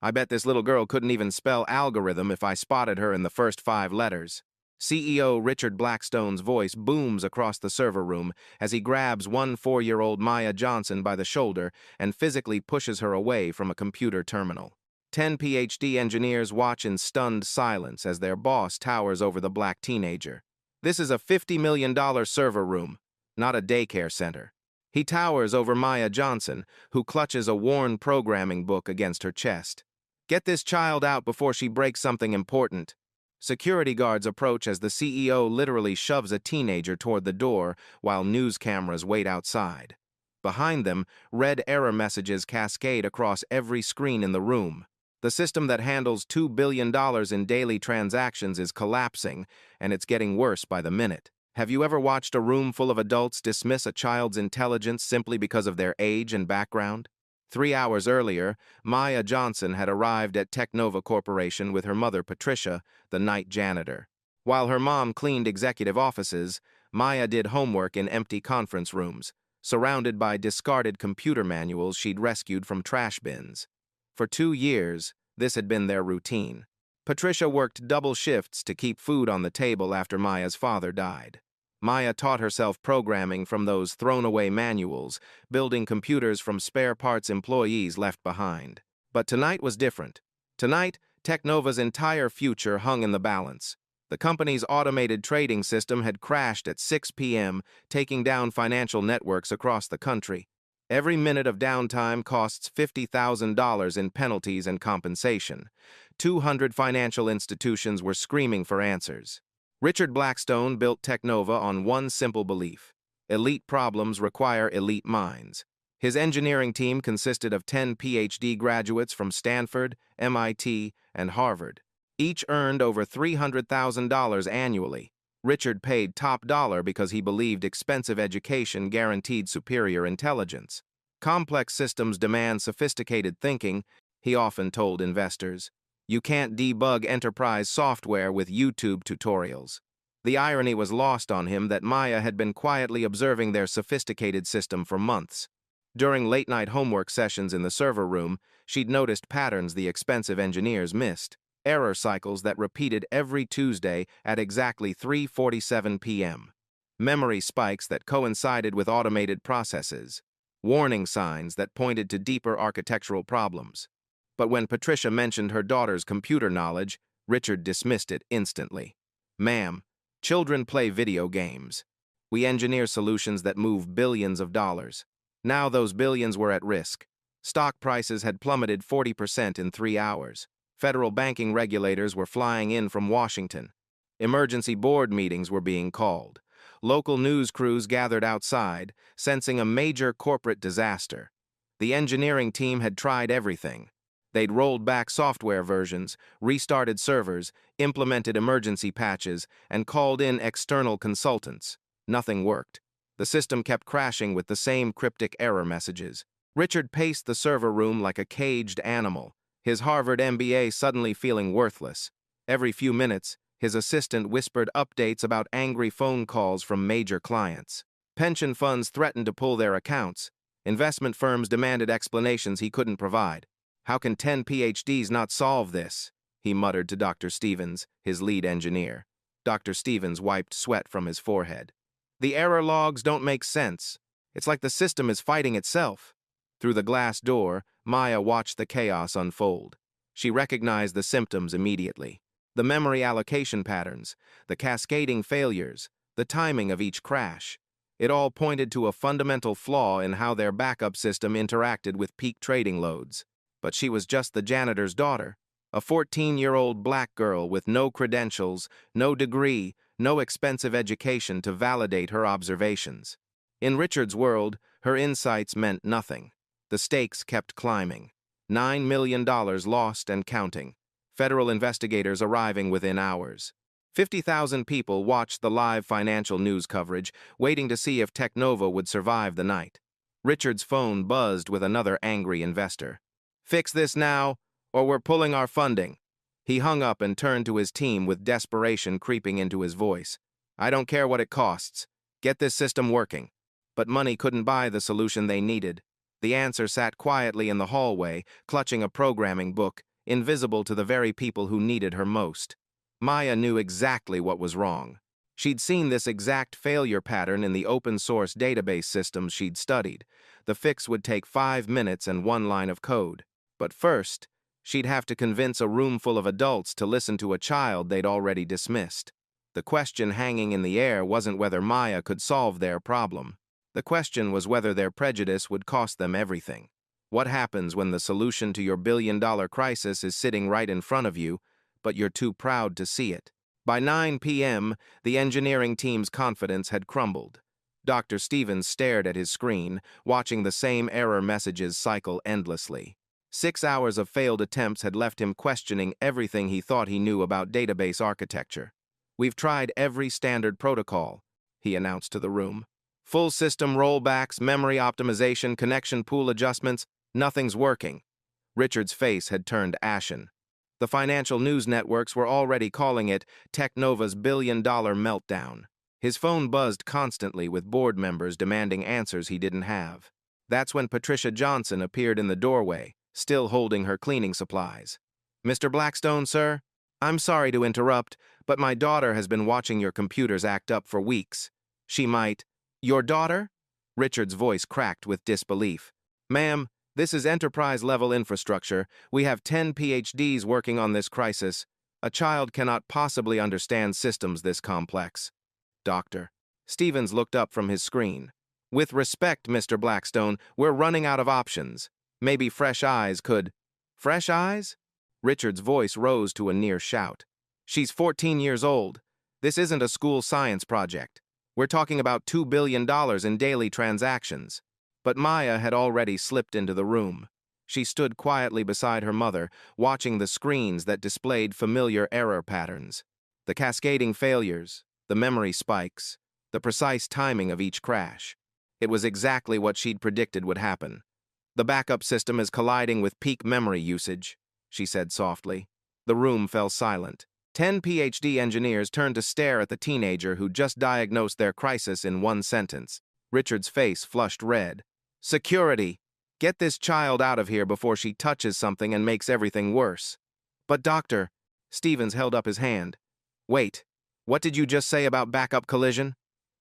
I bet this little girl couldn't even spell algorithm if I spotted her in the first 5 letters. CEO Richard Blackstone's voice booms across the server room as he grabs 4-year-old Maya Johnson by the shoulder and physically pushes her away from a computer terminal. 10 PhD engineers watch in stunned silence as their boss towers over the black teenager. This is a $50 million server room, not a daycare center. He towers over Maya Johnson, who clutches a worn programming book against her chest. Get this child out before she breaks something important. Security guards approach as the CEO literally shoves a teenager toward the door while news cameras wait outside. Behind them, red error messages cascade across every screen in the room. The system that handles $2 billion in daily transactions is collapsing, and it's getting worse by the minute. Have you ever watched a room full of adults dismiss a child's intelligence simply because of their age and background? 3 hours earlier, Maya Johnson had arrived at Technova Corporation with her mother Patricia, the night janitor. While her mom cleaned executive offices, Maya did homework in empty conference rooms, surrounded by discarded computer manuals she'd rescued from trash bins. For 2 years, this had been their routine. Patricia worked double shifts to keep food on the table after Maya's father died. Maya taught herself programming from those thrown-away manuals, building computers from spare parts employees left behind. But tonight was different. Tonight, Technova's entire future hung in the balance. The company's automated trading system had crashed at 6 p.m., taking down financial networks across the country. Every minute of downtime costs $50,000 in penalties and compensation. 200 financial institutions were screaming for answers. Richard Blackstone built Technova on one simple belief: elite problems require elite minds. His engineering team consisted of 10 PhD graduates from Stanford, MIT, and Harvard. Each earned over $300,000 annually. Richard paid top dollar because he believed expensive education guaranteed superior intelligence. Complex systems demand sophisticated thinking, he often told investors. You can't debug enterprise software with YouTube tutorials. The irony was lost on him that Maya had been quietly observing their sophisticated system for months. During late-night homework sessions in the server room, she'd noticed patterns the expensive engineers missed. Error cycles that repeated every Tuesday at exactly 3:47 p.m. Memory spikes that coincided with automated processes. Warning signs that pointed to deeper architectural problems. But when Patricia mentioned her daughter's computer knowledge, Richard dismissed it instantly. Ma'am, children play video games. We engineer solutions that move billions of dollars. Now those billions were at risk. Stock prices had plummeted 40% in 3 hours. Federal banking regulators were flying in from Washington. Emergency board meetings were being called. Local news crews gathered outside, sensing a major corporate disaster. The engineering team had tried everything. They'd rolled back software versions, restarted servers, implemented emergency patches, and called in external consultants. Nothing worked. The system kept crashing with the same cryptic error messages. Richard paced the server room like a caged animal, his Harvard MBA suddenly feeling worthless. Every few minutes, his assistant whispered updates about angry phone calls from major clients. Pension funds threatened to pull their accounts. Investment firms demanded explanations he couldn't provide. How can 10 PhDs not solve this? He muttered to Dr. Stevens, his lead engineer. Dr. Stevens wiped sweat from his forehead. The error logs don't make sense. It's like the system is fighting itself. Through the glass door, Maya watched the chaos unfold. She recognized the symptoms immediately. The memory allocation patterns, the cascading failures, the timing of each crash. It all pointed to a fundamental flaw in how their backup system interacted with peak trading loads. But she was just the janitor's daughter, a 14-year-old black girl with no credentials, no degree, no expensive education to validate her observations. In Richard's world, her insights meant nothing. The stakes kept climbing. $9 million lost and counting. Federal investigators arriving within hours. 50,000 people watched the live financial news coverage, waiting to see if Technova would survive the night. Richard's phone buzzed with another angry investor. Fix this now, or we're pulling our funding. He hung up and turned to his team with desperation creeping into his voice. I don't care what it costs. Get this system working. But money couldn't buy the solution they needed. The answer sat quietly in the hallway, clutching a programming book, invisible to the very people who needed her most. Maya knew exactly what was wrong. She'd seen this exact failure pattern in the open-source database systems she'd studied. The fix would take 5 minutes and 1 line of code. But first, she'd have to convince a room full of adults to listen to a child they'd already dismissed. The question hanging in the air wasn't whether Maya could solve their problem. The question was whether their prejudice would cost them everything. What happens when the solution to your billion-dollar crisis is sitting right in front of you, but you're too proud to see it? By 9 p.m., the engineering team's confidence had crumbled. Dr. Stevens stared at his screen, watching the same error messages cycle endlessly. 6 hours of failed attempts had left him questioning everything he thought he knew about database architecture. "We've tried every standard protocol," he announced to the room. "Full system rollbacks, memory optimization, connection pool adjustments, nothing's working." Richard's face had turned ashen. The financial news networks were already calling it Technova's billion-dollar meltdown. His phone buzzed constantly with board members demanding answers he didn't have. That's when Patricia Johnson appeared in the doorway, still holding her cleaning supplies. "Mr. Blackstone, sir? I'm sorry to interrupt, but my daughter has been watching your computers act up for weeks. She might—" "Your daughter?" Richard's voice cracked with disbelief. "Ma'am, this is enterprise-level infrastructure. We have 10 PhDs working on this crisis. A child cannot possibly understand systems this complex." "Doctor." Stevens looked up from his screen. "With respect, Mr. Blackstone, we're running out of options. Maybe fresh eyes could—" "Fresh eyes?" Richard's voice rose to a near shout. "She's 14 years old. This isn't a school science project. We're talking about $2 billion in daily transactions." But Maya had already slipped into the room. She stood quietly beside her mother, watching the screens that displayed familiar error patterns. The cascading failures, the memory spikes, the precise timing of each crash. It was exactly what she'd predicted would happen. "The backup system is colliding with peak memory usage," she said softly. The room fell silent. 10 PhD engineers turned to stare at the teenager who just diagnosed their crisis in one sentence. Richard's face flushed red. "Security! Get this child out of here before she touches something and makes everything worse." "But doctor," Stevens held up his hand. "Wait, what did you just say about backup collision?"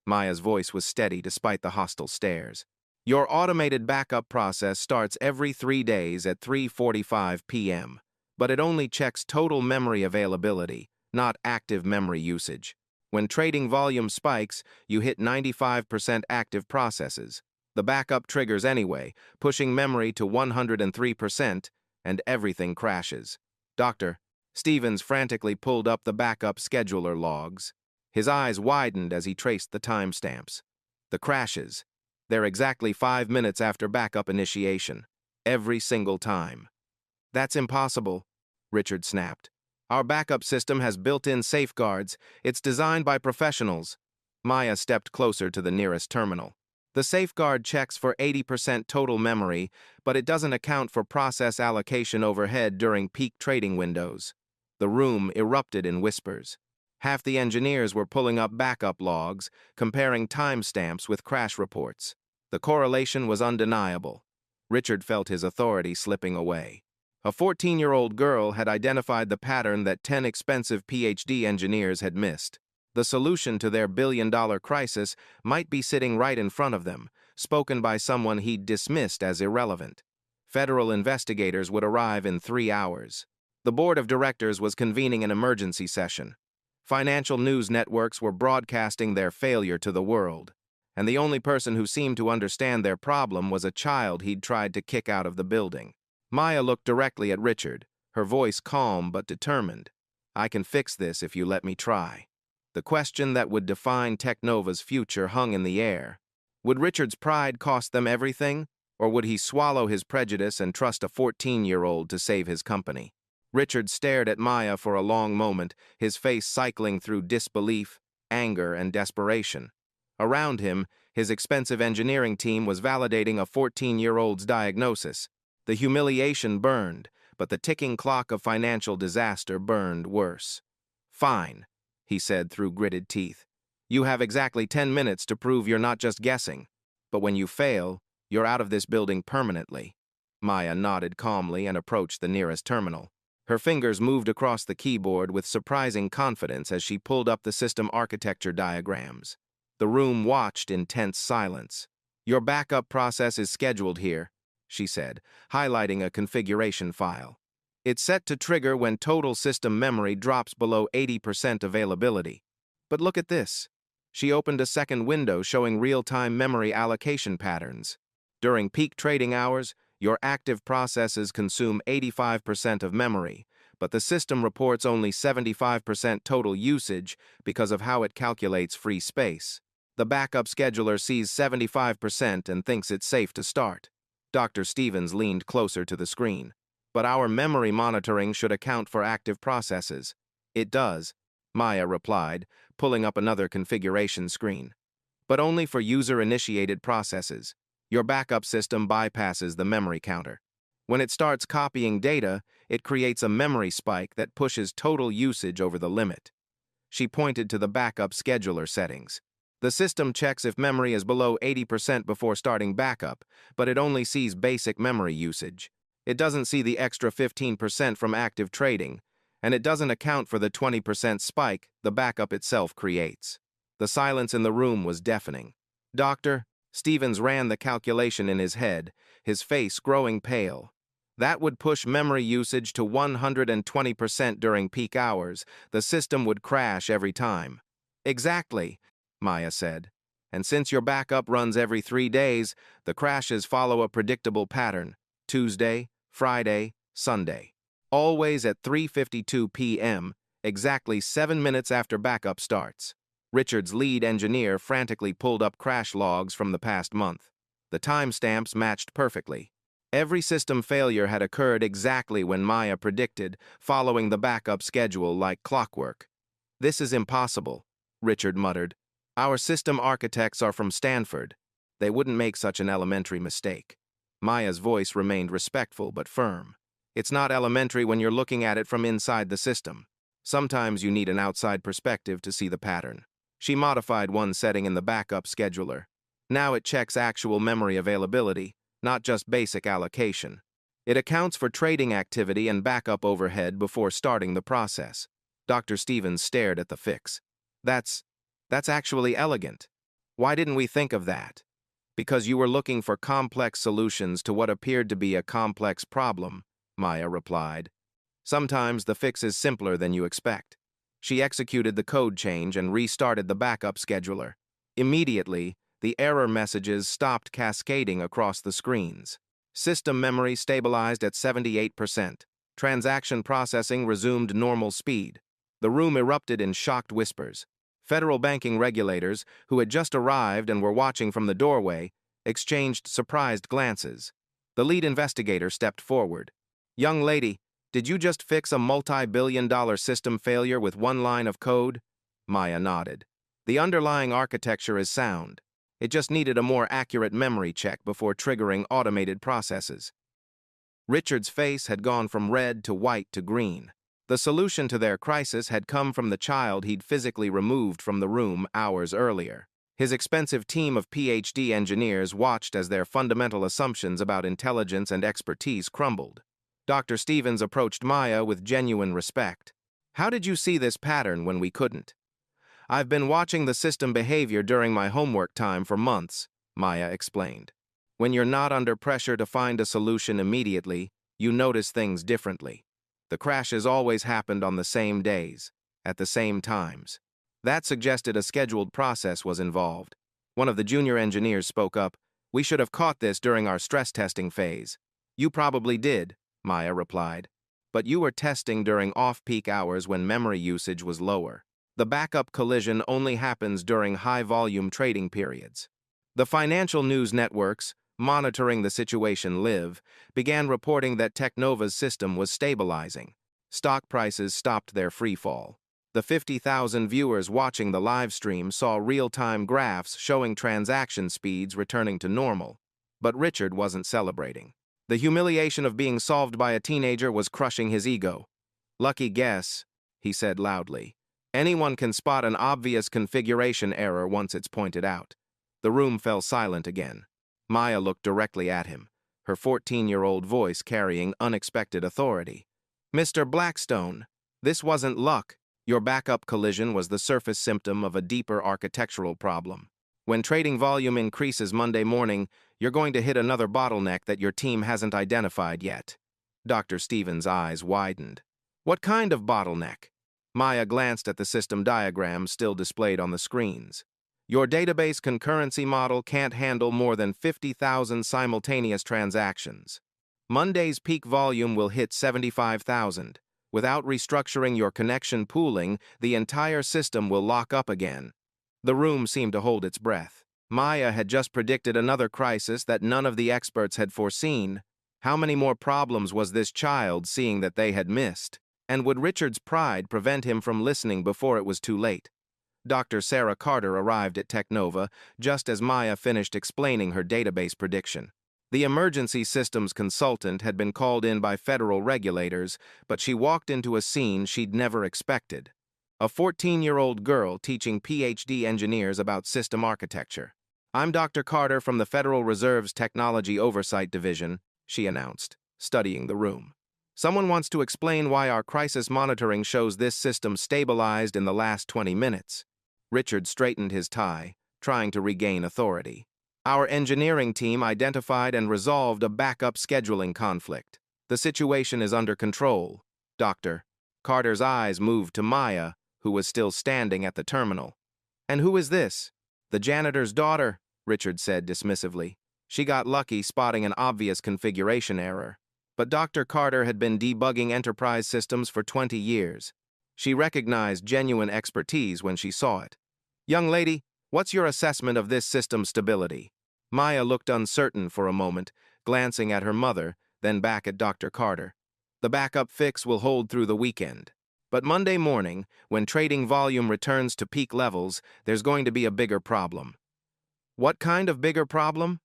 Maya's voice was steady despite the hostile stares. "Your automated backup process starts every 3 days at 3:45 p.m., but it only checks total memory availability, not active memory usage. When trading volume spikes, you hit 95% active processes. The backup triggers anyway, pushing memory to 103%, and everything crashes." "Doctor." Stevens frantically pulled up the backup scheduler logs. His eyes widened as he traced the timestamps. The crashes. They're exactly 5 minutes after backup initiation. Every single time. "That's impossible," Richard snapped. "Our backup system has built-in safeguards. It's designed by professionals." Maya stepped closer to the nearest terminal. "The safeguard checks for 80% total memory, but it doesn't account for process allocation overhead during peak trading windows." The room erupted in whispers. Half the engineers were pulling up backup logs, comparing timestamps with crash reports. The correlation was undeniable. Richard felt his authority slipping away. A 14-year-old girl had identified the pattern that 10 expensive PhD engineers had missed. The solution to their billion-dollar crisis might be sitting right in front of them, spoken by someone he'd dismissed as irrelevant. Federal investigators would arrive in 3 hours. The board of directors was convening an emergency session. Financial news networks were broadcasting their failure to the world, and the only person who seemed to understand their problem was a child he'd tried to kick out of the building. Maya looked directly at Richard, her voice calm but determined. "I can fix this if you let me try." The question that would define Technova's future hung in the air. Would Richard's pride cost them everything, or would he swallow his prejudice and trust a 14-year-old to save his company? Richard stared at Maya for a long moment, his face cycling through disbelief, anger, and desperation. Around him, his expensive engineering team was validating a 14-year-old's diagnosis. The humiliation burned, but the ticking clock of financial disaster burned worse. "Fine," he said through gritted teeth. "You have exactly 10 minutes to prove you're not just guessing. But when you fail, you're out of this building permanently." Maya nodded calmly and approached the nearest terminal. Her fingers moved across the keyboard with surprising confidence as she pulled up the system architecture diagrams. The room watched in tense silence. "Your backup process is scheduled here," she said, highlighting a configuration file. "It's set to trigger when total system memory drops below 80% availability. But look at this." She opened a second window showing real-time memory allocation patterns. "During peak trading hours, your active processes consume 85% of memory, but the system reports only 75% total usage because of how it calculates free space. The backup scheduler sees 75% and thinks it's safe to start." Dr. Stevens leaned closer to the screen. "But our memory monitoring should account for active processes." "It does," Maya replied, pulling up another configuration screen. "But only for user-initiated processes. Your backup system bypasses the memory counter. When it starts copying data, it creates a memory spike that pushes total usage over the limit." She pointed to the backup scheduler settings. "The system checks if memory is below 80% before starting backup, but it only sees basic memory usage. It doesn't see the extra 15% from active trading, and it doesn't account for the 20% spike the backup itself creates." The silence in the room was deafening. "Doctor," Stevens ran the calculation in his head, his face growing pale. "That would push memory usage to 120% during peak hours. The system would crash every time." "Exactly," Maya said. "And since your backup runs every 3 days, the crashes follow a predictable pattern: Tuesday, Friday, Sunday. Always at 3:52 p.m., exactly 7 minutes after backup starts." Richard's lead engineer frantically pulled up crash logs from the past month. The timestamps matched perfectly. Every system failure had occurred exactly when Maya predicted, following the backup schedule like clockwork. "This is impossible," Richard muttered. "Our system architects are from Stanford. They wouldn't make such an elementary mistake." Maya's voice remained respectful but firm. "It's not elementary when you're looking at it from inside the system. Sometimes you need an outside perspective to see the pattern." She modified one setting in the backup scheduler. Now it checks actual memory availability, not just basic allocation. It accounts for trading activity and backup overhead before starting the process. Dr. Stevens stared at the fix. That's actually elegant. Why didn't we think of that?" "Because you were looking for complex solutions to what appeared to be a complex problem," Maya replied. "Sometimes the fix is simpler than you expect." She executed the code change and restarted the backup scheduler. Immediately, the error messages stopped cascading across the screens. System memory stabilized at 78%. Transaction processing resumed normal speed. The room erupted in shocked whispers. Federal banking regulators, who had just arrived and were watching from the doorway, exchanged surprised glances. The lead investigator stepped forward. "Young lady, did you just fix a multi-billion-dollar system failure with one line of code?" Maya nodded. "The underlying architecture is sound. It just needed a more accurate memory check before triggering automated processes." Richard's face had gone from red to white to green. The solution to their crisis had come from the child he'd physically removed from the room hours earlier. His expensive team of PhD engineers watched as their fundamental assumptions about intelligence and expertise crumbled. Dr. Stevens approached Maya with genuine respect. "How did you see this pattern when we couldn't?" "I've been watching the system behavior during my homework time for months," Maya explained. "When you're not under pressure to find a solution immediately, you notice things differently. The crashes always happened on the same days, at the same times. That suggested a scheduled process was involved." One of the junior engineers spoke up. "We should have caught this during our stress testing phase." "You probably did," Maya replied. "But you were testing during off-peak hours when memory usage was lower. The backup collision only happens during high-volume trading periods." The financial news networks, monitoring the situation live, began reporting that Technova's system was stabilizing. Stock prices stopped their freefall. The 50,000 viewers watching the live stream saw real-time graphs showing transaction speeds returning to normal. But Richard wasn't celebrating. The humiliation of being solved by a teenager was crushing his ego. "Lucky guess," he said loudly. "Anyone can spot an obvious configuration error once it's pointed out." The room fell silent again. Maya looked directly at him, her 14-year-old voice carrying unexpected authority. Mr. Blackstone, this wasn't luck. Your backup collision was the surface symptom of a deeper architectural problem. When trading volume increases Monday morning, you're going to hit another bottleneck that your team hasn't identified yet. Dr. Stevens' eyes widened. What kind of bottleneck? Maya glanced at the system diagram still displayed on the screens. Your database concurrency model can't handle more than 50,000 simultaneous transactions. Monday's peak volume will hit 75,000. Without restructuring your connection pooling, the entire system will lock up again. The room seemed to hold its breath. Maya had just predicted another crisis that none of the experts had foreseen. How many more problems was this child seeing that they had missed? And would Richard's pride prevent him from listening before it was too late? Dr. Sarah Carter arrived at Technova just as Maya finished explaining her database prediction. The emergency systems consultant had been called in by federal regulators, but she walked into a scene she'd never expected. A 14-year-old girl teaching PhD engineers about system architecture. "I'm Dr. Carter from the Federal Reserve's Technology Oversight Division," she announced, studying the room. "Someone wants to explain why our crisis monitoring shows this system stabilized in the last 20 minutes. Richard straightened his tie, trying to regain authority. "Our engineering team identified and resolved a backup scheduling conflict. The situation is under control, Doctor." Carter's eyes moved to Maya, who was still standing at the terminal. "And who is this?" "The janitor's daughter," Richard said dismissively. "She got lucky spotting an obvious configuration error." But Dr. Carter had been debugging enterprise systems for 20 years. She recognized genuine expertise when she saw it. "Young lady, what's your assessment of this system's stability?" Maya looked uncertain for a moment, glancing at her mother, then back at Dr. Carter. "The backup fix will hold through the weekend. But Monday morning, when trading volume returns to peak levels, there's going to be a bigger problem." "What kind of bigger problem?"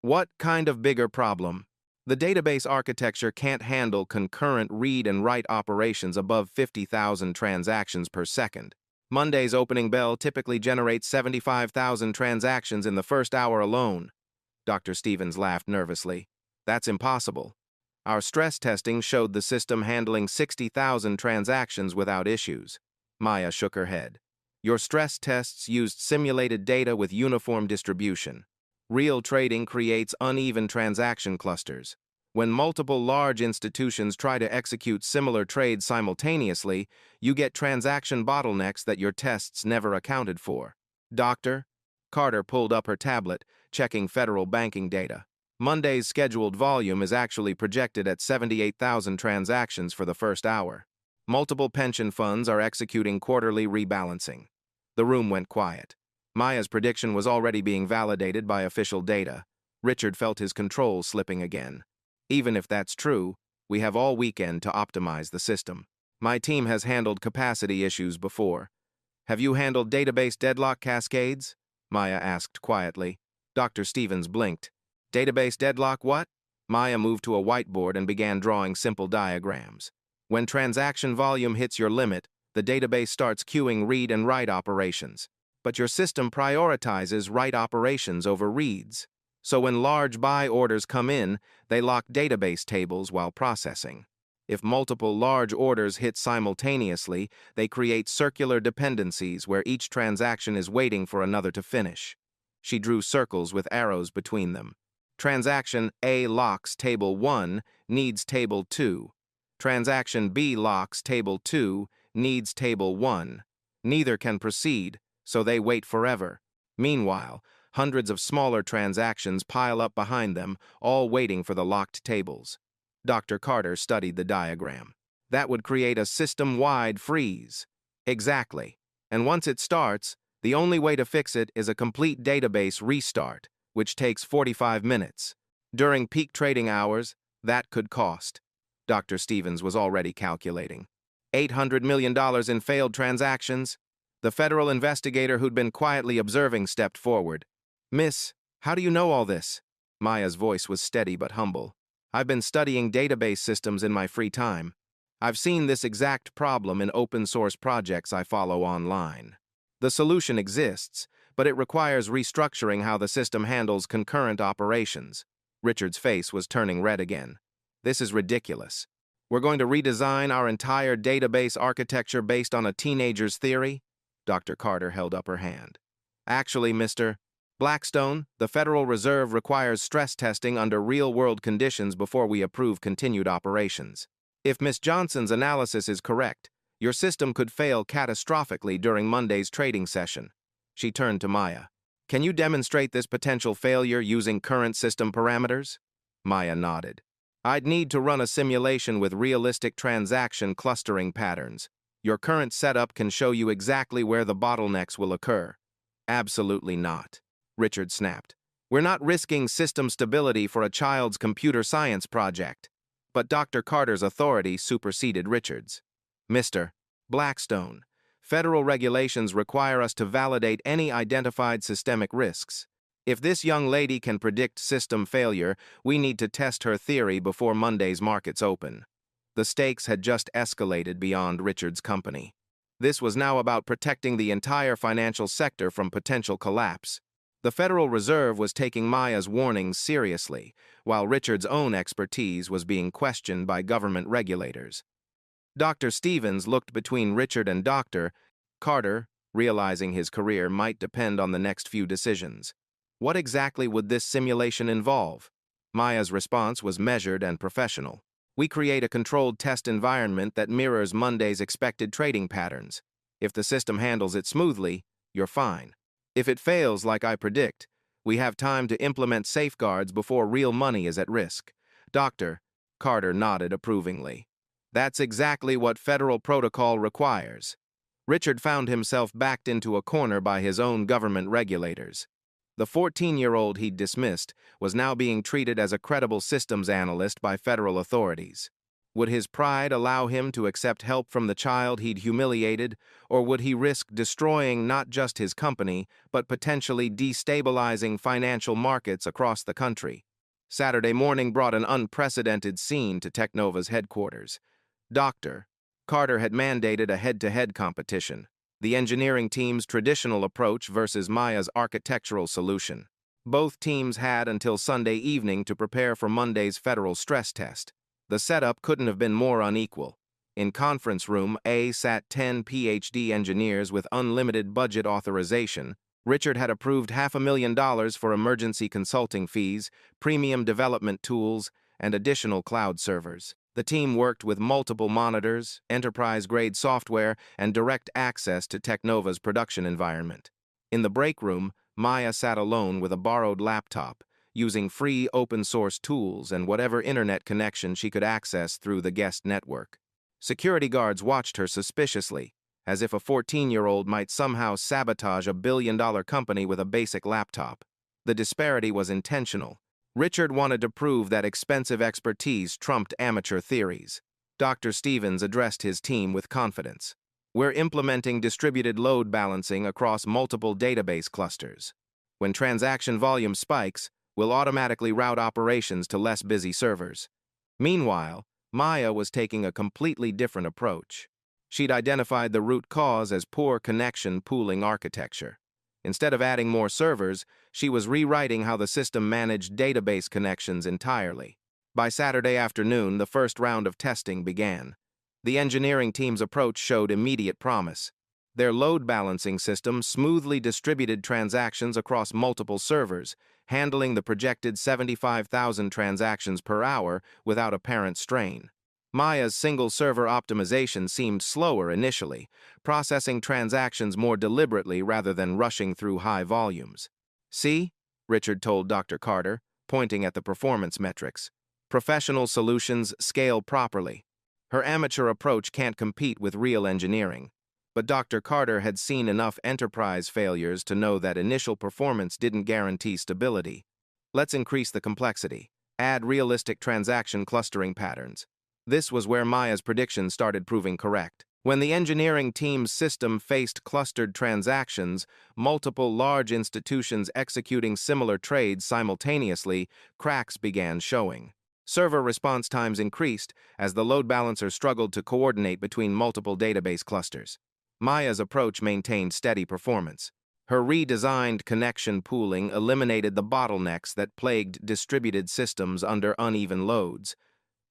"What kind of bigger problem?" "The database architecture can't handle concurrent read and write operations above 50,000 transactions per second. Monday's opening bell typically generates 75,000 transactions in the first hour alone." Dr. Stevens laughed nervously. "That's impossible. Our stress testing showed the system handling 60,000 transactions without issues." Maya shook her head. "Your stress tests used simulated data with uniform distribution. Real trading creates uneven transaction clusters. When multiple large institutions try to execute similar trades simultaneously, you get transaction bottlenecks that your tests never accounted for." "Doctor?" Carter pulled up her tablet, checking federal banking data. "Monday's scheduled volume is actually projected at 78,000 transactions for the first hour. Multiple pension funds are executing quarterly rebalancing." The room went quiet. Maya's prediction was already being validated by official data. Richard felt his control slipping again. "Even if that's true, we have all weekend to optimize the system. My team has handled capacity issues before." "Have you handled database deadlock cascades?" Maya asked quietly. Dr. Stevens blinked. "Database deadlock what?" Maya moved to a whiteboard and began drawing simple diagrams. "When transaction volume hits your limit, the database starts queuing read and write operations. But your system prioritizes write operations over reads. So when large buy orders come in, they lock database tables while processing. If multiple large orders hit simultaneously, they create circular dependencies where each transaction is waiting for another to finish." She drew circles with arrows between them. "Transaction A locks table 1, needs table 2. Transaction B locks table 2, needs table 1. Neither can proceed, so they wait forever. Meanwhile, hundreds of smaller transactions pile up behind them, all waiting for the locked tables." Dr. Carter studied the diagram. "That would create a system-wide freeze." "Exactly. And once it starts, the only way to fix it is a complete database restart, which takes 45 minutes. During peak trading hours, that could cost." Dr. Stevens was already calculating. $800 million in failed transactions. The federal investigator who'd been quietly observing stepped forward. "Miss, how do you know all this?" Maya's voice was steady but humble. "I've been studying database systems in my free time. I've seen this exact problem in open-source projects I follow online. The solution exists, but it requires restructuring how the system handles concurrent operations." Richard's face was turning red again. "This is ridiculous. We're going to redesign our entire database architecture based on a teenager's theory? Dr. Carter held up her hand. Actually, Mr. Blackstone, the Federal Reserve requires stress testing under real-world conditions before we approve continued operations. If Miss Johnson's analysis is correct, your system could fail catastrophically during Monday's trading session. She turned to Maya. Can you demonstrate this potential failure using current system parameters? Maya nodded. I'd need to run a simulation with realistic transaction clustering patterns. Your current setup can show you exactly where the bottlenecks will occur. Absolutely not, Richard snapped. We're not risking system stability for a child's computer science project. But Dr. Carter's authority superseded Richard's. Mr. Blackstone, federal regulations require us to validate any identified systemic risks. If this young lady can predict system failure, we need to test her theory before Monday's markets open. The stakes had just escalated beyond Richard's company. This was now about protecting the entire financial sector from potential collapse. The Federal Reserve was taking Maya's warnings seriously, while Richard's own expertise was being questioned by government regulators. Dr. Stevens looked between Richard and Dr. Carter, realizing his career might depend on the next few decisions. What exactly would this simulation involve? Maya's response was measured and professional. We create a controlled test environment that mirrors Monday's expected trading patterns. If the system handles it smoothly, you're fine. If it fails like I predict, we have time to implement safeguards before real money is at risk. Dr. Carter nodded approvingly. That's exactly what federal protocol requires. Richard found himself backed into a corner by his own government regulators. The 14-year-old he'd dismissed was now being treated as a credible systems analyst by federal authorities. Would his pride allow him to accept help from the child he'd humiliated, or would he risk destroying not just his company, but potentially destabilizing financial markets across the country? Saturday morning brought an unprecedented scene to Technova's headquarters. Dr. Carter had mandated a head-to-head competition, the engineering team's traditional approach versus Maya's architectural solution. Both teams had until Sunday evening to prepare for Monday's federal stress test. The setup couldn't have been more unequal. In conference room A sat 10 PhD engineers with unlimited budget authorization. Richard had approved $500,000 for emergency consulting fees, premium development tools, and additional cloud servers. The team worked with multiple monitors, enterprise-grade software, and direct access to Technova's production environment. In the break room, Maya sat alone with a borrowed laptop, using free open-source tools and whatever internet connection she could access through the guest network. Security guards watched her suspiciously, as if a 14-year-old might somehow sabotage a billion-dollar company with a basic laptop. The disparity was intentional. Richard wanted to prove that expensive expertise trumped amateur theories. Dr. Stevens addressed his team with confidence. We're implementing distributed load balancing across multiple database clusters. When transaction volume spikes, we'll automatically route operations to less busy servers. Meanwhile, Maya was taking a completely different approach. She'd identified the root cause as poor connection pooling architecture. Instead of adding more servers, she was rewriting how the system managed database connections entirely. By Saturday afternoon, the first round of testing began. The engineering team's approach showed immediate promise. Their load balancing system smoothly distributed transactions across multiple servers, handling the projected 75,000 transactions per hour without apparent strain. Maya's single-server optimization seemed slower initially, processing transactions more deliberately rather than rushing through high volumes. See? Richard told Dr. Carter, pointing at the performance metrics. Professional solutions scale properly. Her amateur approach can't compete with real engineering. But Dr. Carter had seen enough enterprise failures to know that initial performance didn't guarantee stability. Let's increase the complexity. Add realistic transaction clustering patterns. This was where Maya's predictions started proving correct. When the engineering team's system faced clustered transactions, multiple large institutions executing similar trades simultaneously, cracks began showing. Server response times increased as the load balancer struggled to coordinate between multiple database clusters. Maya's approach maintained steady performance. Her redesigned connection pooling eliminated the bottlenecks that plagued distributed systems under uneven loads.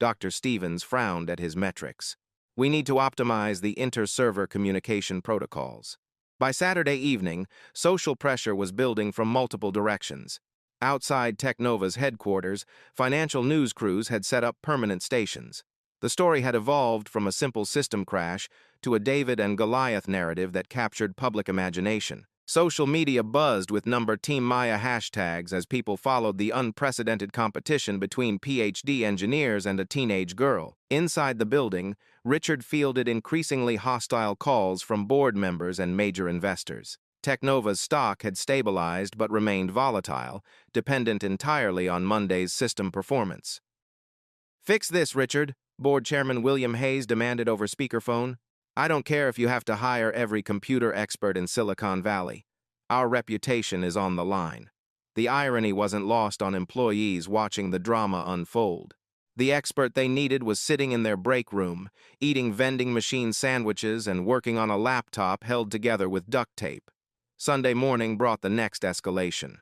Dr. Stevens frowned at his metrics. We need to optimize the inter-server communication protocols. By Saturday evening, social pressure was building from multiple directions. Outside Technova's headquarters, financial news crews had set up permanent stations. The story had evolved from a simple system crash to a David and Goliath narrative that captured public imagination. Social media buzzed with Team Maya hashtags as people followed the unprecedented competition between PhD engineers and a teenage girl. Inside the building, Richard fielded increasingly hostile calls from board members and major investors. Technova's stock had stabilized but remained volatile, dependent entirely on Monday's system performance. "Fix this, Richard," Board Chairman William Hayes demanded over speakerphone. "I don't care if you have to hire every computer expert in Silicon Valley. Our reputation is on the line." The irony wasn't lost on employees watching the drama unfold. The expert they needed was sitting in their break room, eating vending machine sandwiches and working on a laptop held together with duct tape. Sunday morning brought the next escalation.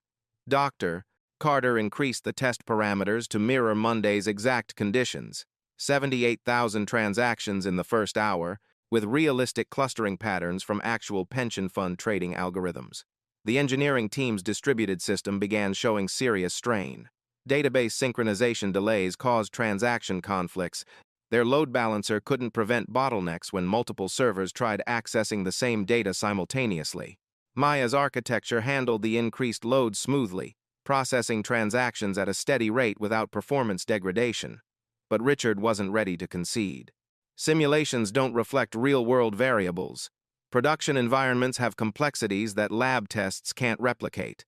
Dr. Carter increased the test parameters to mirror Monday's exact conditions. 78,000 transactions in the first hour, with realistic clustering patterns from actual pension fund trading algorithms. The engineering team's distributed system began showing serious strain. Database synchronization delays caused transaction conflicts. Their load balancer couldn't prevent bottlenecks when multiple servers tried accessing the same data simultaneously. Maya's architecture handled the increased load smoothly, processing transactions at a steady rate without performance degradation. But Richard wasn't ready to concede. Simulations don't reflect real-world variables. Production environments have complexities that lab tests can't replicate.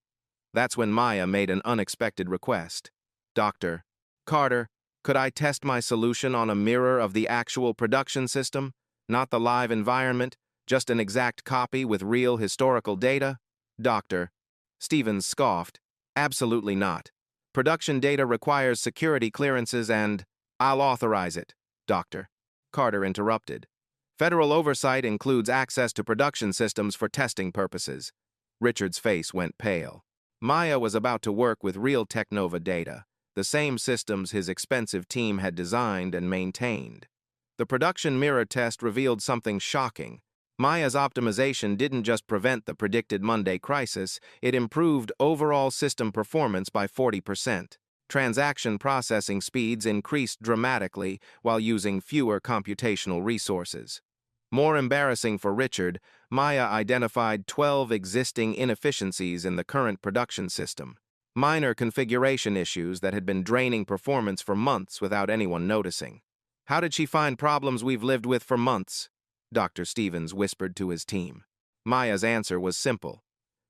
That's when Maya made an unexpected request. "Dr. Carter, could I test my solution on a mirror of the actual production system? Not the live environment, just an exact copy with real historical data?" Dr. Stevens scoffed. "Absolutely not. Production data requires security clearances and—" "I'll authorize it," Dr. Carter interrupted. "Federal oversight includes access to production systems for testing purposes." Richard's face went pale. Maya was about to work with real Technova data, the same systems his expensive team had designed and maintained. The production mirror test revealed something shocking. Maya's optimization didn't just prevent the predicted Monday crisis, it improved overall system performance by 40%. Transaction processing speeds increased dramatically while using fewer computational resources. More embarrassing for Richard, Maya identified 12 existing inefficiencies in the current production system. Minor configuration issues that had been draining performance for months without anyone noticing. "How did she find problems we've lived with for months?" Dr. Stevens whispered to his team. Maya's answer was simple.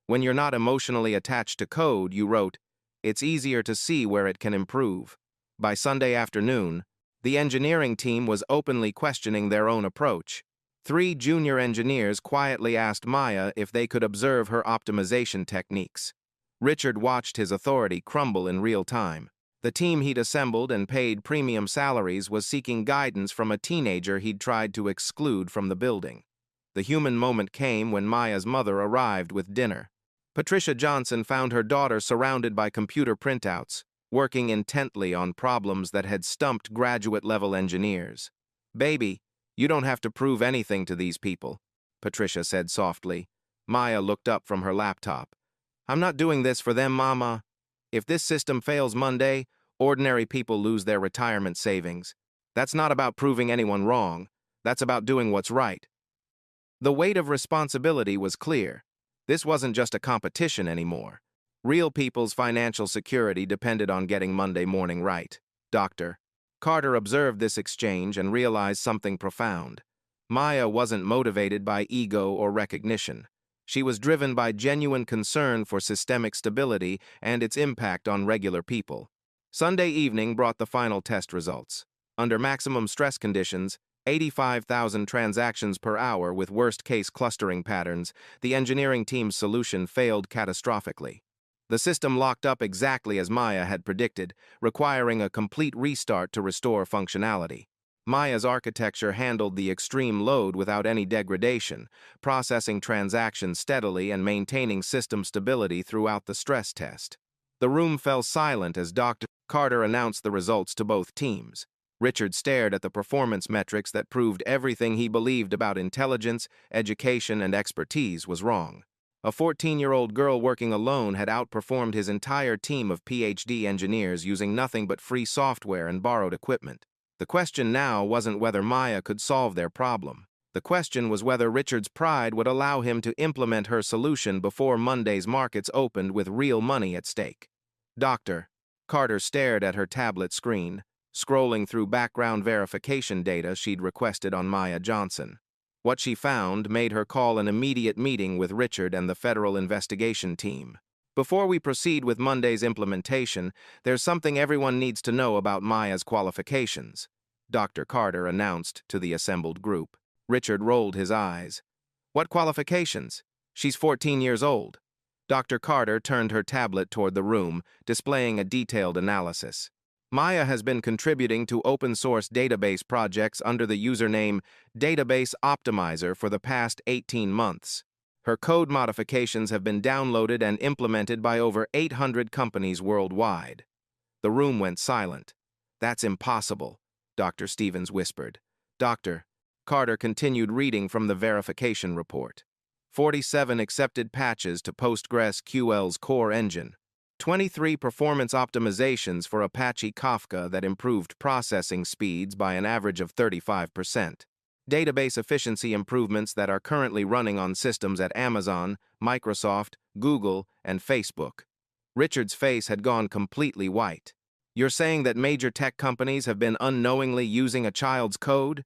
"When you're not emotionally attached to code," you wrote, "it's easier to see where it can improve." By Sunday afternoon, the engineering team was openly questioning their own approach. 3 junior engineers quietly asked Maya if they could observe her optimization techniques. Richard watched his authority crumble in real time. The team he'd assembled and paid premium salaries was seeking guidance from a teenager he'd tried to exclude from the building. The human moment came when Maya's mother arrived with dinner. Patricia Johnson found her daughter surrounded by computer printouts, working intently on problems that had stumped graduate-level engineers. "Baby, you don't have to prove anything to these people," Patricia said softly. Maya looked up from her laptop. "I'm not doing this for them, Mama. If this system fails Monday, ordinary people lose their retirement savings. That's not about proving anyone wrong. That's about doing what's right." The weight of responsibility was clear. This wasn't just a competition anymore. Real people's financial security depended on getting Monday morning right. Dr. Carter observed this exchange and realized something profound. Maya wasn't motivated by ego or recognition. She was driven by genuine concern for systemic stability and its impact on regular people. Sunday evening brought the final test results. Under maximum stress conditions, 85,000 transactions per hour with worst-case clustering patterns, the engineering team's solution failed catastrophically. The system locked up exactly as Maya had predicted, requiring a complete restart to restore functionality. Maya's architecture handled the extreme load without any degradation, processing transactions steadily and maintaining system stability throughout the stress test. The room fell silent as Dr. Carter announced the results to both teams. Richard stared at the performance metrics that proved everything he believed about intelligence, education, and expertise was wrong. A 14-year-old girl working alone had outperformed his entire team of PhD engineers using nothing but free software and borrowed equipment. The question now wasn't whether Maya could solve their problem. The question was whether Richard's pride would allow him to implement her solution before Monday's markets opened with real money at stake. Doctor. Carter stared at her tablet screen, scrolling through background verification data she'd requested on Maya Johnson. What she found made her call an immediate meeting with Richard and the federal investigation team. Before we proceed with Monday's implementation, there's something everyone needs to know about Maya's qualifications, Dr. Carter announced to the assembled group. Richard rolled his eyes. What qualifications? She's 14 years old. Dr. Carter turned her tablet toward the room, displaying a detailed analysis. Maya has been contributing to open-source database projects under the username Database Optimizer for the past 18 months. Her code modifications have been downloaded and implemented by over 800 companies worldwide. The room went silent. That's impossible, Dr. Stevens whispered. Doctor. Carter continued reading from the verification report. 47 accepted patches to PostgreSQL's core engine. 23 performance optimizations for Apache Kafka that improved processing speeds by an average of 35%. Database efficiency improvements that are currently running on systems at Amazon, Microsoft, Google, and Facebook. Richard's face had gone completely white. You're saying that major tech companies have been unknowingly using a child's code?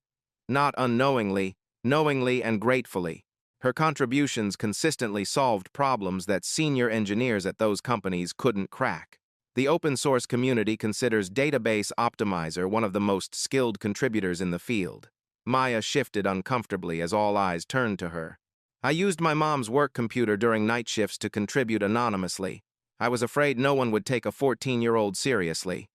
Not unknowingly, knowingly and gratefully. Her contributions consistently solved problems that senior engineers at those companies couldn't crack. The open-source community considers Database Optimizer one of the most skilled contributors in the field. Maya shifted uncomfortably as all eyes turned to her. I used my mom's work computer during night shifts to contribute anonymously. I was afraid no one would take a 14-year-old seriously.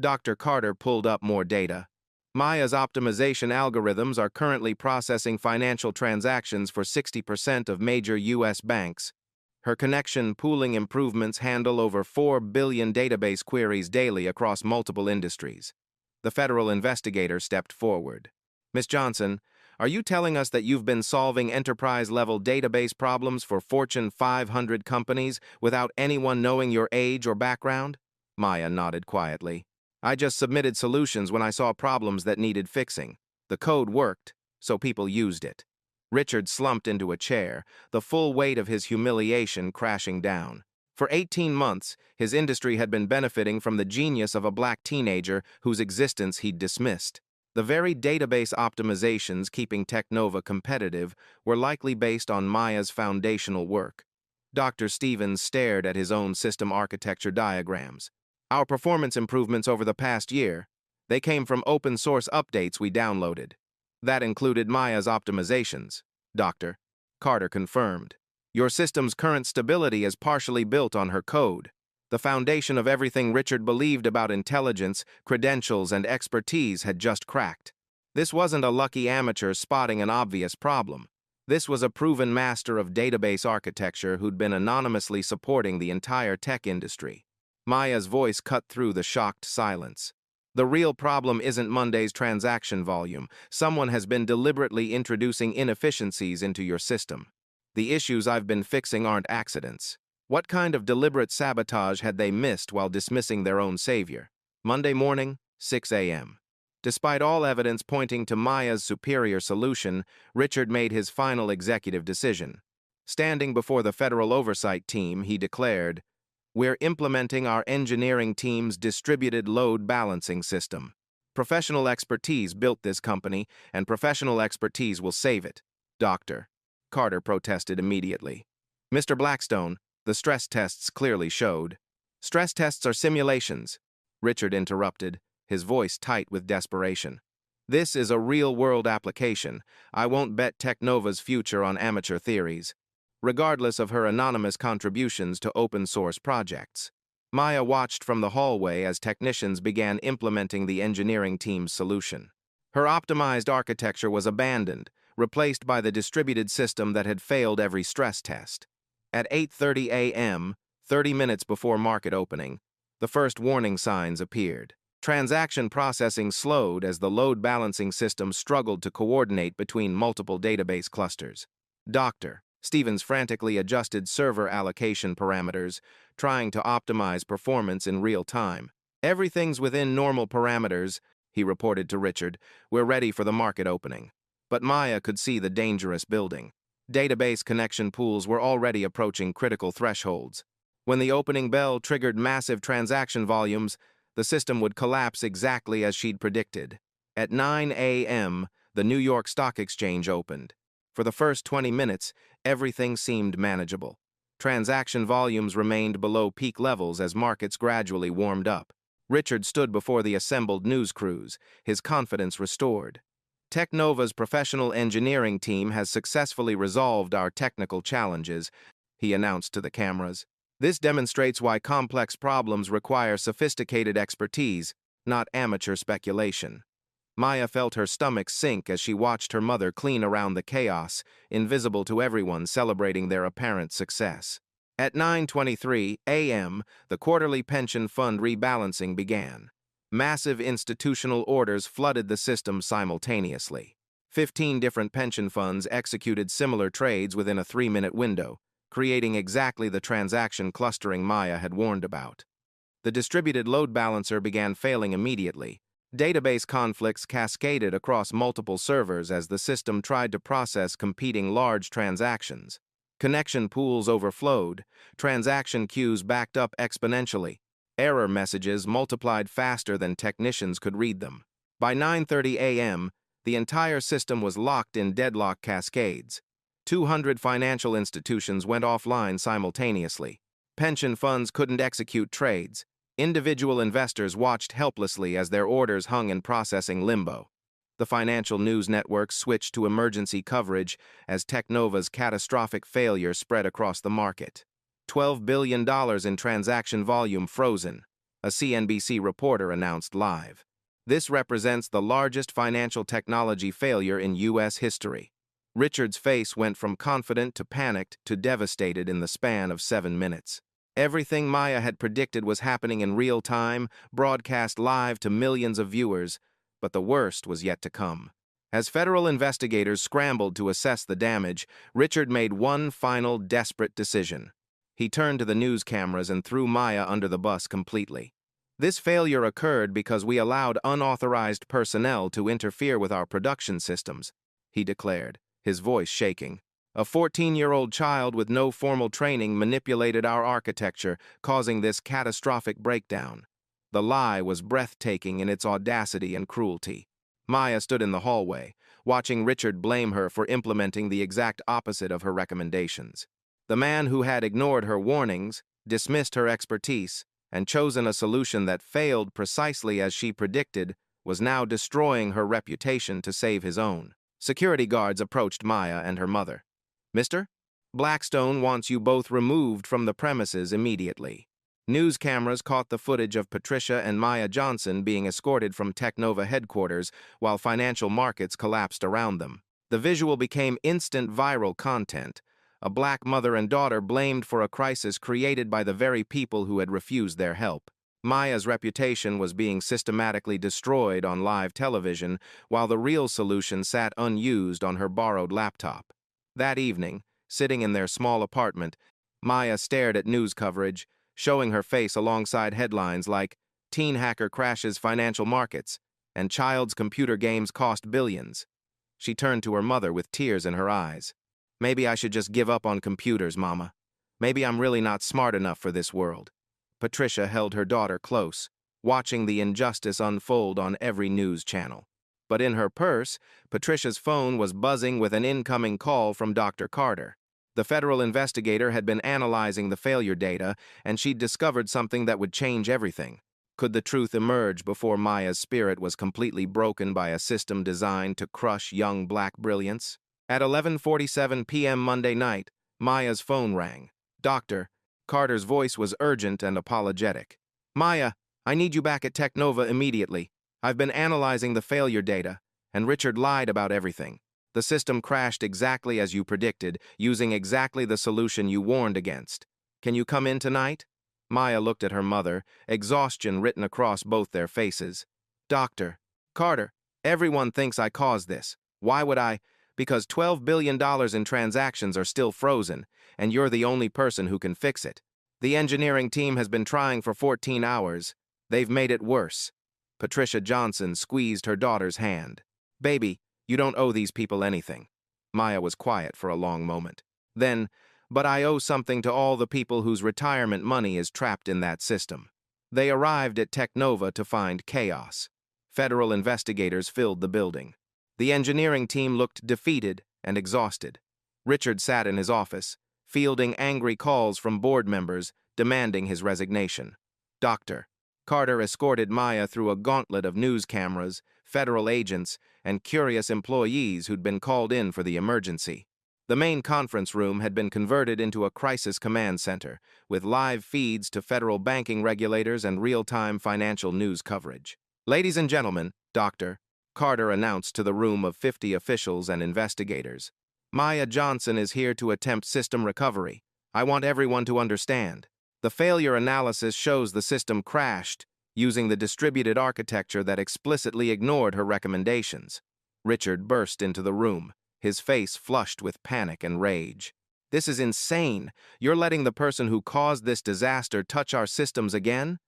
Dr. Carter pulled up more data. Maya's optimization algorithms are currently processing financial transactions for 60% of major U.S. banks. Her connection pooling improvements handle over 4 billion database queries daily across multiple industries. The federal investigator stepped forward. Ms. Johnson, are you telling us that you've been solving enterprise-level database problems for Fortune 500 companies without anyone knowing your age or background? Maya nodded quietly. I just submitted solutions when I saw problems that needed fixing. The code worked, so people used it. Richard slumped into a chair, the full weight of his humiliation crashing down. For 18 months, his industry had been benefiting from the genius of a black teenager whose existence he'd dismissed. The very database optimizations keeping Technova competitive were likely based on Maya's foundational work. Dr. Stevens stared at his own system architecture diagrams. Our performance improvements over the past year, they came from open-source updates we downloaded. That included Maya's optimizations, Dr. Carter confirmed. Your system's current stability is partially built on her code. The foundation of everything Richard believed about intelligence, credentials, and expertise had just cracked. This wasn't a lucky amateur spotting an obvious problem. This was a proven master of database architecture who'd been anonymously supporting the entire tech industry. Maya's voice cut through the shocked silence. The real problem isn't Monday's transaction volume. Someone has been deliberately introducing inefficiencies into your system. The issues I've been fixing aren't accidents. What kind of deliberate sabotage had they missed while dismissing their own savior? Monday morning, 6 a.m. Despite all evidence pointing to Maya's superior solution, Richard made his final executive decision. Standing before the federal oversight team, he declared, "We're implementing our engineering team's distributed load balancing system. Professional expertise built this company, and professional expertise will save it." Dr. Carter protested immediately. Mr. Blackstone, the stress tests clearly showed. Stress tests are simulations, Richard interrupted, his voice tight with desperation. This is a real-world application. I won't bet Technova's future on amateur theories, regardless of her anonymous contributions to open-source projects. Maya watched from the hallway as technicians began implementing the engineering team's solution. Her optimized architecture was abandoned, replaced by the distributed system that had failed every stress test. At 8:30 a.m., 30 minutes before market opening, the first warning signs appeared. Transaction processing slowed as the load balancing system struggled to coordinate between multiple database clusters. Dr. Stevens frantically adjusted server allocation parameters, trying to optimize performance in real time. "Everything's within normal parameters," he reported to Richard. "We're ready for the market opening." But Maya could see the dangerous building. Database connection pools were already approaching critical thresholds. When the opening bell triggered massive transaction volumes, the system would collapse exactly as she'd predicted. At 9 a.m., the New York Stock Exchange opened. For the first 20 minutes, everything seemed manageable. Transaction volumes remained below peak levels as markets gradually warmed up. Richard stood before the assembled news crews, his confidence restored. "Technova's professional engineering team has successfully resolved our technical challenges," he announced to the cameras. "This demonstrates why complex problems require sophisticated expertise, not amateur speculation." Maya felt her stomach sink as she watched her mother clean around the chaos, invisible to everyone celebrating their apparent success. At 9:23 a.m., the quarterly pension fund rebalancing began. Massive institutional orders flooded the system simultaneously. 15 different pension funds executed similar trades within a 3-minute window, creating exactly the transaction clustering Maya had warned about. The distributed load balancer began failing immediately. Database conflicts cascaded across multiple servers as the system tried to process competing large transactions. Connection pools overflowed, transaction queues backed up exponentially. Error messages multiplied faster than technicians could read them. By 9:30 a.m., the entire system was locked in deadlock cascades. 200 financial institutions went offline simultaneously. Pension funds couldn't execute trades. Individual investors watched helplessly as their orders hung in processing limbo. The financial news networks switched to emergency coverage as Technova's catastrophic failure spread across the market. $12 billion in transaction volume frozen, a CNBC reporter announced live. This represents the largest financial technology failure in U.S. history. Richard's face went from confident to panicked to devastated in the span of 7 minutes. Everything Maya had predicted was happening in real time, broadcast live to millions of viewers, but the worst was yet to come. As federal investigators scrambled to assess the damage, Richard made one final desperate decision. He turned to the news cameras and threw Maya under the bus completely. "This failure occurred because we allowed unauthorized personnel to interfere with our production systems," he declared, his voice shaking. "A 14-year-old child with no formal training manipulated our architecture, causing this catastrophic breakdown." The lie was breathtaking in its audacity and cruelty. Maya stood in the hallway, watching Richard blame her for implementing the exact opposite of her recommendations. The man who had ignored her warnings, dismissed her expertise, and chosen a solution that failed precisely as she predicted was now destroying her reputation to save his own. Security guards approached Maya and her mother. "Mr. Blackstone wants you both removed from the premises immediately." News cameras caught the footage of Patricia and Maya Johnson being escorted from Technova headquarters while financial markets collapsed around them. The visual became instant viral content. A black mother and daughter blamed for a crisis created by the very people who had refused their help. Maya's reputation was being systematically destroyed on live television, while the real solution sat unused on her borrowed laptop. That evening, sitting in their small apartment, Maya stared at news coverage, showing her face alongside headlines like "Teen Hacker Crashes Financial Markets" and "Child's Computer Games Cost Billions." She turned to her mother with tears in her eyes. "Maybe I should just give up on computers, Mama. Maybe I'm really not smart enough for this world." Patricia held her daughter close, watching the injustice unfold on every news channel. But in her purse, Patricia's phone was buzzing with an incoming call from Dr. Carter. The federal investigator had been analyzing the failure data, and she'd discovered something that would change everything. Could the truth emerge before Maya's spirit was completely broken by a system designed to crush young black brilliance? At 11:47 p.m. Monday night, Maya's phone rang. "Doctor," Carter's voice was urgent and apologetic. "Maya, I need you back at Technova immediately. I've been analyzing the failure data, and Richard lied about everything. The system crashed exactly as you predicted, using exactly the solution you warned against. Can you come in tonight?" Maya looked at her mother, exhaustion written across both their faces. Doctor, Carter, everyone thinks I caused this. Why would I? Because $12 billion in transactions are still frozen, and you're the only person who can fix it. The engineering team has been trying for 14 hours. They've made it worse. Patricia Johnson squeezed her daughter's hand. Baby, you don't owe these people anything. Maya was quiet for a long moment. Then, but I owe something to all the people whose retirement money is trapped in that system. They arrived at Technova to find chaos. Federal investigators filled the building. The engineering team looked defeated and exhausted. Richard sat in his office, fielding angry calls from board members demanding his resignation. Dr. Carter escorted Maya through a gauntlet of news cameras, federal agents, and curious employees who'd been called in for the emergency. The main conference room had been converted into a crisis command center, with live feeds to federal banking regulators and real-time financial news coverage. Ladies and gentlemen, Dr. Carter announced to the room of 50 officials and investigators. Maya Johnson is here to attempt system recovery. I want everyone to understand. The failure analysis shows the system crashed, using the distributed architecture that explicitly ignored her recommendations. Richard burst into the room, his face flushed with panic and rage. This is insane. You're letting the person who caused this disaster touch our systems again?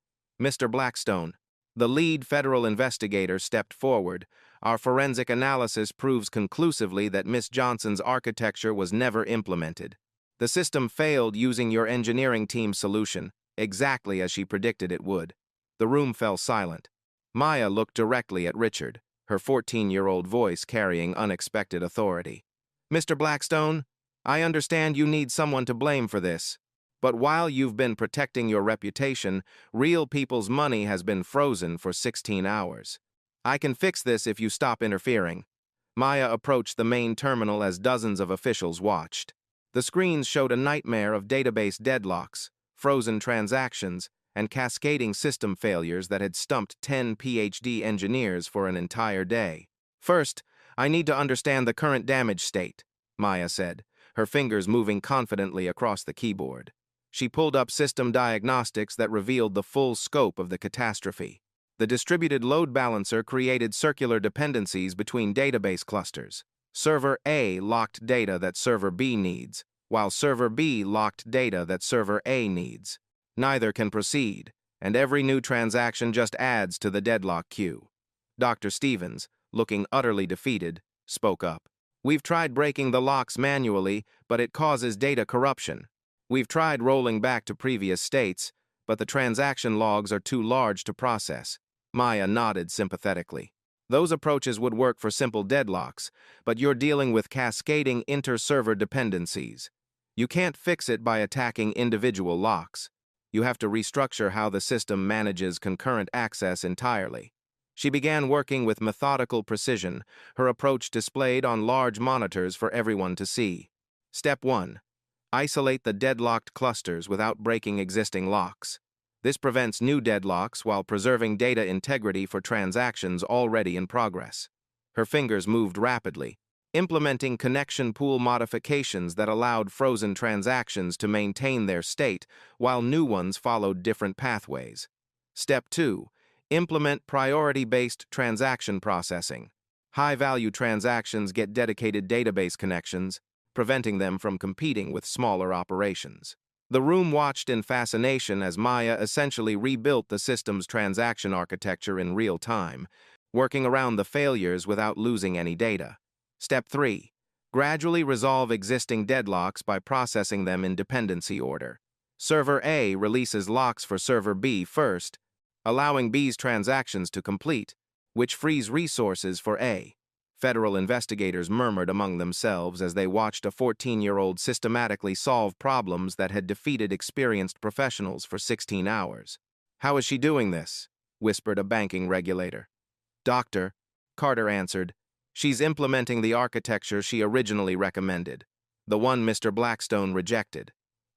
Mr. Blackstone, the lead federal investigator, stepped forward. Our forensic analysis proves conclusively that Miss Johnson's architecture was never implemented. The system failed using your engineering team's solution, exactly as she predicted it would. The room fell silent. Maya looked directly at Richard, her 14-year-old voice carrying unexpected authority. Mr. Blackstone, I understand you need someone to blame for this. But while you've been protecting your reputation, real people's money has been frozen for 16 hours. I can fix this if you stop interfering. Maya approached the main terminal as dozens of officials watched. The screens showed a nightmare of database deadlocks, frozen transactions, and cascading system failures that had stumped 10 PhD engineers for an entire day. First, I need to understand the current damage state, Maya said, her fingers moving confidently across the keyboard. She pulled up system diagnostics that revealed the full scope of the catastrophe. The distributed load balancer created circular dependencies between database clusters. Server A locked data that Server B needs, while Server B locked data that Server A needs. Neither can proceed, and every new transaction just adds to the deadlock queue. Dr. Stevens, looking utterly defeated, spoke up. We've tried breaking the locks manually, but it causes data corruption. We've tried rolling back to previous states, but the transaction logs are too large to process. Maya nodded sympathetically. Those approaches would work for simple deadlocks, but you're dealing with cascading inter-server dependencies. You can't fix it by attacking individual locks. You have to restructure how the system manages concurrent access entirely. She began working with methodical precision, her approach displayed on large monitors for everyone to see. Step 1. Isolate the deadlocked clusters without breaking existing locks. This prevents new deadlocks while preserving data integrity for transactions already in progress. Her fingers moved rapidly, implementing connection pool modifications that allowed frozen transactions to maintain their state while new ones followed different pathways. Step 2. Implement priority-based transaction processing. High-value transactions get dedicated database connections, preventing them from competing with smaller operations. The room watched in fascination as Maya essentially rebuilt the system's transaction architecture in real time, working around the failures without losing any data. Step 3. Gradually resolve existing deadlocks by processing them in dependency order. Server A releases locks for Server B first, allowing B's transactions to complete, which frees resources for A. Federal investigators murmured among themselves as they watched a 14-year-old systematically solve problems that had defeated experienced professionals for 16 hours. How is she doing this? Whispered a banking regulator. Doctor, Carter answered. She's implementing the architecture she originally recommended, the one Mr. Blackstone rejected.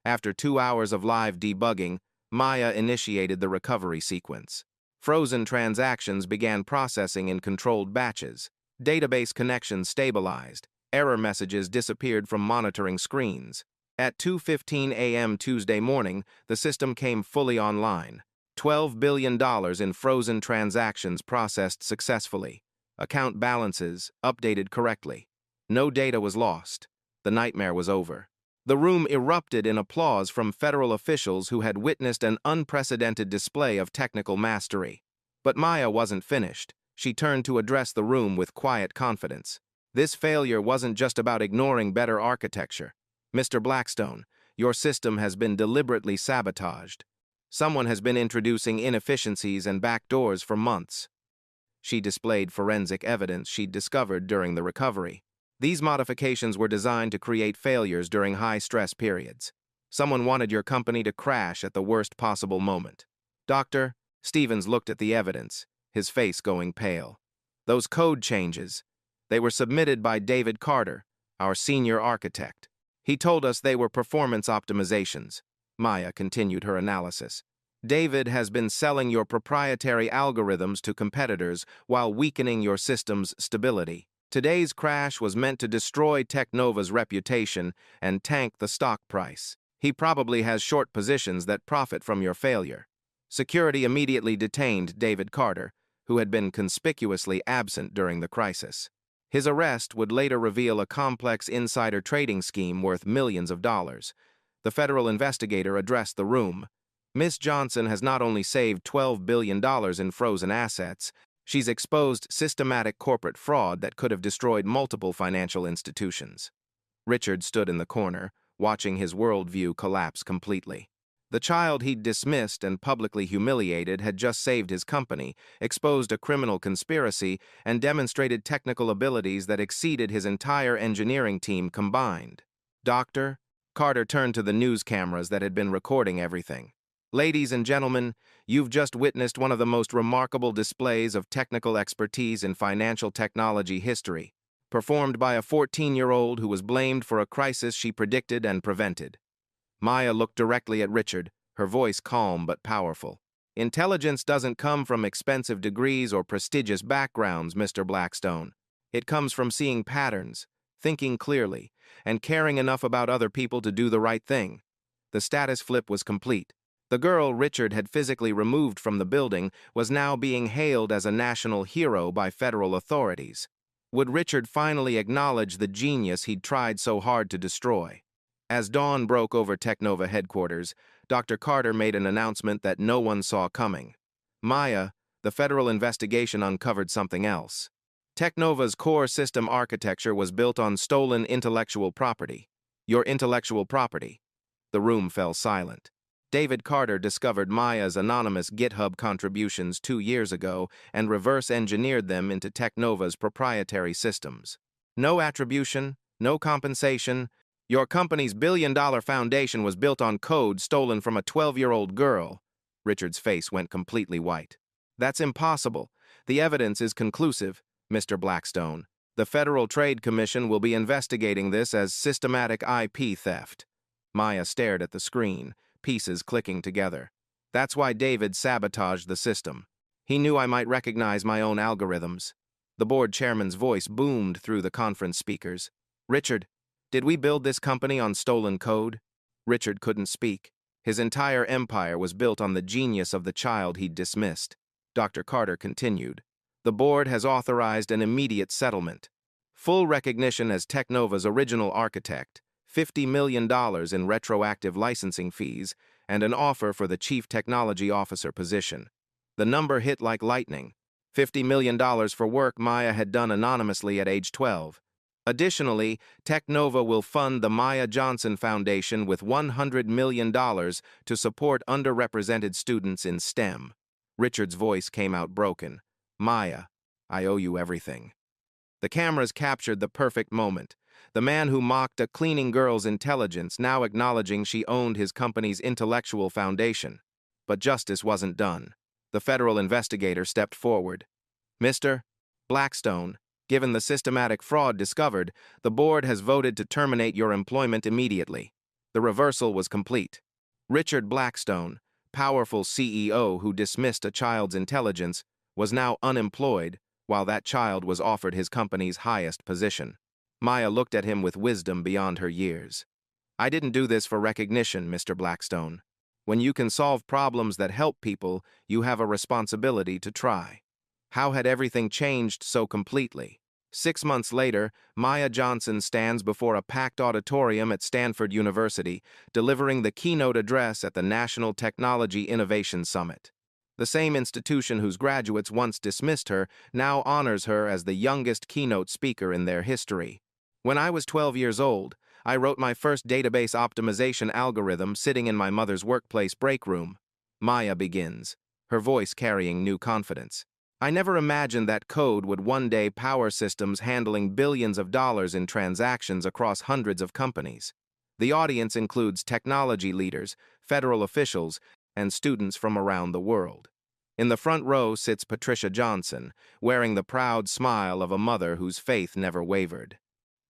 After 2 hours of live debugging, Maya initiated the recovery sequence. Frozen transactions began processing in controlled batches. Database connections stabilized. Error messages disappeared from monitoring screens. At 2:15 a.m. Tuesday morning, the system came fully online. $12 billion in frozen transactions processed successfully. Account balances updated correctly. No data was lost. The nightmare was over. The room erupted in applause from federal officials who had witnessed an unprecedented display of technical mastery. But Maya wasn't finished. She turned to address the room with quiet confidence. This failure wasn't just about ignoring better architecture. Mr. Blackstone, your system has been deliberately sabotaged. Someone has been introducing inefficiencies and backdoors for months. She displayed forensic evidence she'd discovered during the recovery. These modifications were designed to create failures during high-stress periods. Someone wanted your company to crash at the worst possible moment. Dr. Stevens looked at the evidence, his face going pale. Those code changes, they were submitted by David Carter, our senior architect. He told us they were performance optimizations. Maya continued her analysis. David has been selling your proprietary algorithms to competitors while weakening your system's stability. Today's crash was meant to destroy Technova's reputation and tank the stock price. He probably has short positions that profit from your failure. Security immediately detained David Carter, who had been conspicuously absent during the crisis. His arrest would later reveal a complex insider trading scheme worth millions of dollars. The federal investigator addressed the room. Miss Johnson has not only saved $12 billion in frozen assets, she's exposed systematic corporate fraud that could have destroyed multiple financial institutions. Richard stood in the corner, watching his worldview collapse completely. The child he'd dismissed and publicly humiliated had just saved his company, exposed a criminal conspiracy, and demonstrated technical abilities that exceeded his entire engineering team combined. Doctor? Carter turned to the news cameras that had been recording everything. Ladies and gentlemen, you've just witnessed one of the most remarkable displays of technical expertise in financial technology history, performed by a 14-year-old who was blamed for a crisis she predicted and prevented. Maya looked directly at Richard, her voice calm but powerful. Intelligence doesn't come from expensive degrees or prestigious backgrounds, Mr. Blackstone. It comes from seeing patterns, thinking clearly, and caring enough about other people to do the right thing. The status flip was complete. The girl Richard had physically removed from the building was now being hailed as a national hero by federal authorities. Would Richard finally acknowledge the genius he'd tried so hard to destroy? As dawn broke over Technova headquarters, Dr. Carter made an announcement that no one saw coming. Maya, the federal investigation uncovered something else. Technova's core system architecture was built on stolen intellectual property. Your intellectual property. The room fell silent. David Carter discovered Maya's anonymous GitHub contributions 2 years ago and reverse-engineered them into Technova's proprietary systems. No attribution, no compensation. Your company's billion-dollar foundation was built on code stolen from a 12-year-old girl. Richard's face went completely white. That's impossible. The evidence is conclusive, Mr. Blackstone. The Federal Trade Commission will be investigating this as systematic IP theft. Maya stared at the screen, pieces clicking together. That's why David sabotaged the system. He knew I might recognize my own algorithms. The board chairman's voice boomed through the conference speakers. Richard, did we build this company on stolen code? Richard couldn't speak. His entire empire was built on the genius of the child he'd dismissed. Dr. Carter continued. The board has authorized an immediate settlement. Full recognition as Technova's original architect, $50 million in retroactive licensing fees, and an offer for the Chief Technology Officer position. The number hit like lightning. $50 million for work Maya had done anonymously at age 12. Additionally, Technova will fund the Maya Johnson Foundation with $100 million to support underrepresented students in STEM. Richard's voice came out broken. Maya, I owe you everything. The cameras captured the perfect moment. The man who mocked a cleaning girl's intelligence now acknowledging she owned his company's intellectual foundation. But justice wasn't done. The federal investigator stepped forward. Mr. Blackstone, given the systematic fraud discovered, the board has voted to terminate your employment immediately. The reversal was complete. Richard Blackstone, powerful CEO who dismissed a child's intelligence, was now unemployed, while that child was offered his company's highest position. Maya looked at him with wisdom beyond her years. I didn't do this for recognition, Mr. Blackstone. When you can solve problems that help people, you have a responsibility to try. How had everything changed so completely? 6 months later, Maya Johnson stands before a packed auditorium at Stanford University, delivering the keynote address at the National Technology Innovation Summit. The same institution whose graduates once dismissed her now honors her as the youngest keynote speaker in their history. When I was 12 years old, I wrote my first database optimization algorithm sitting in my mother's workplace break room. Maya begins, her voice carrying new confidence. I never imagined that code would one day power systems handling billions of dollars in transactions across hundreds of companies. The audience includes technology leaders, federal officials, and students from around the world. In the front row sits Patricia Johnson, wearing the proud smile of a mother whose faith never wavered.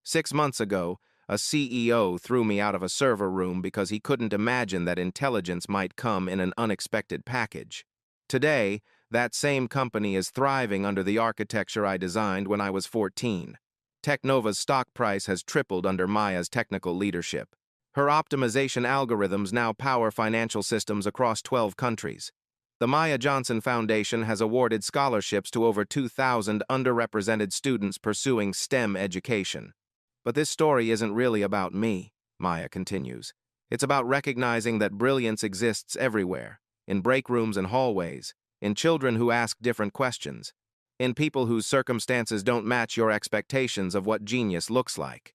6 months ago, a CEO threw me out of a server room because he couldn't imagine that intelligence might come in an unexpected package. Today, that same company is thriving under the architecture I designed when I was 14. Technova's stock price has tripled under Maya's technical leadership. Her optimization algorithms now power financial systems across 12 countries. The Maya Johnson Foundation has awarded scholarships to over 2,000 underrepresented students pursuing STEM education. But this story isn't really about me, Maya continues. It's about recognizing that brilliance exists everywhere, in break rooms and hallways, in children who ask different questions, in people whose circumstances don't match your expectations of what genius looks like.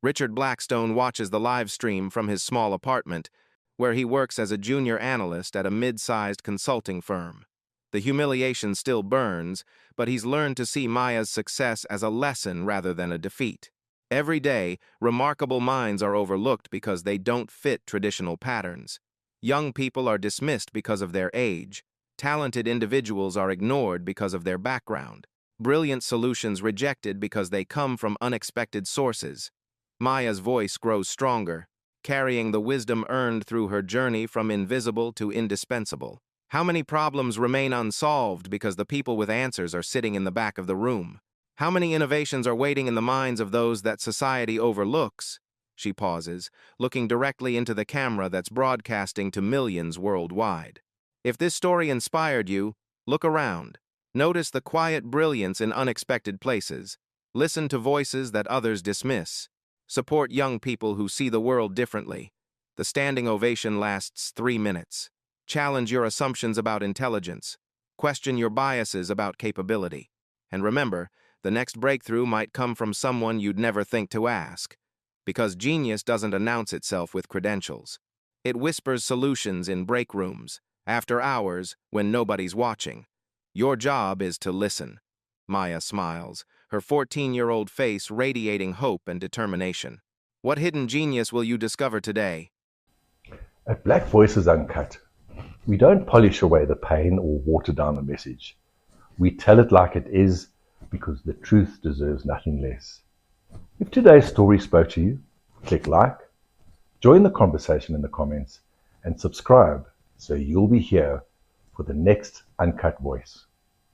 Richard Blackstone watches the live stream from his small apartment, where he works as a junior analyst at a mid-sized consulting firm. The humiliation still burns, but he's learned to see Maya's success as a lesson rather than a defeat. Every day, remarkable minds are overlooked because they don't fit traditional patterns. Young people are dismissed because of their age. Talented individuals are ignored because of their background. Brilliant solutions rejected because they come from unexpected sources. Maya's voice grows stronger, carrying the wisdom earned through her journey from invisible to indispensable. How many problems remain unsolved because the people with answers are sitting in the back of the room? How many innovations are waiting in the minds of those that society overlooks? She pauses, looking directly into the camera that's broadcasting to millions worldwide. If this story inspired you, look around. Notice the quiet brilliance in unexpected places. Listen to voices that others dismiss. Support young people who see the world differently. The standing ovation lasts 3 minutes. Challenge your assumptions about intelligence. Question your biases about capability. And remember, the next breakthrough might come from someone you'd never think to ask. Because genius doesn't announce itself with credentials. It whispers solutions in break rooms, after hours, when nobody's watching. Your job is to listen. Maya smiles, her 14-year-old face radiating hope and determination. What hidden genius will you discover today? At Black Voices Uncut, we don't polish away the pain or water down the message. We tell it like it is because the truth deserves nothing less. If today's story spoke to you, click like, join the conversation in the comments, and subscribe so you'll be here for the next Uncut Voice.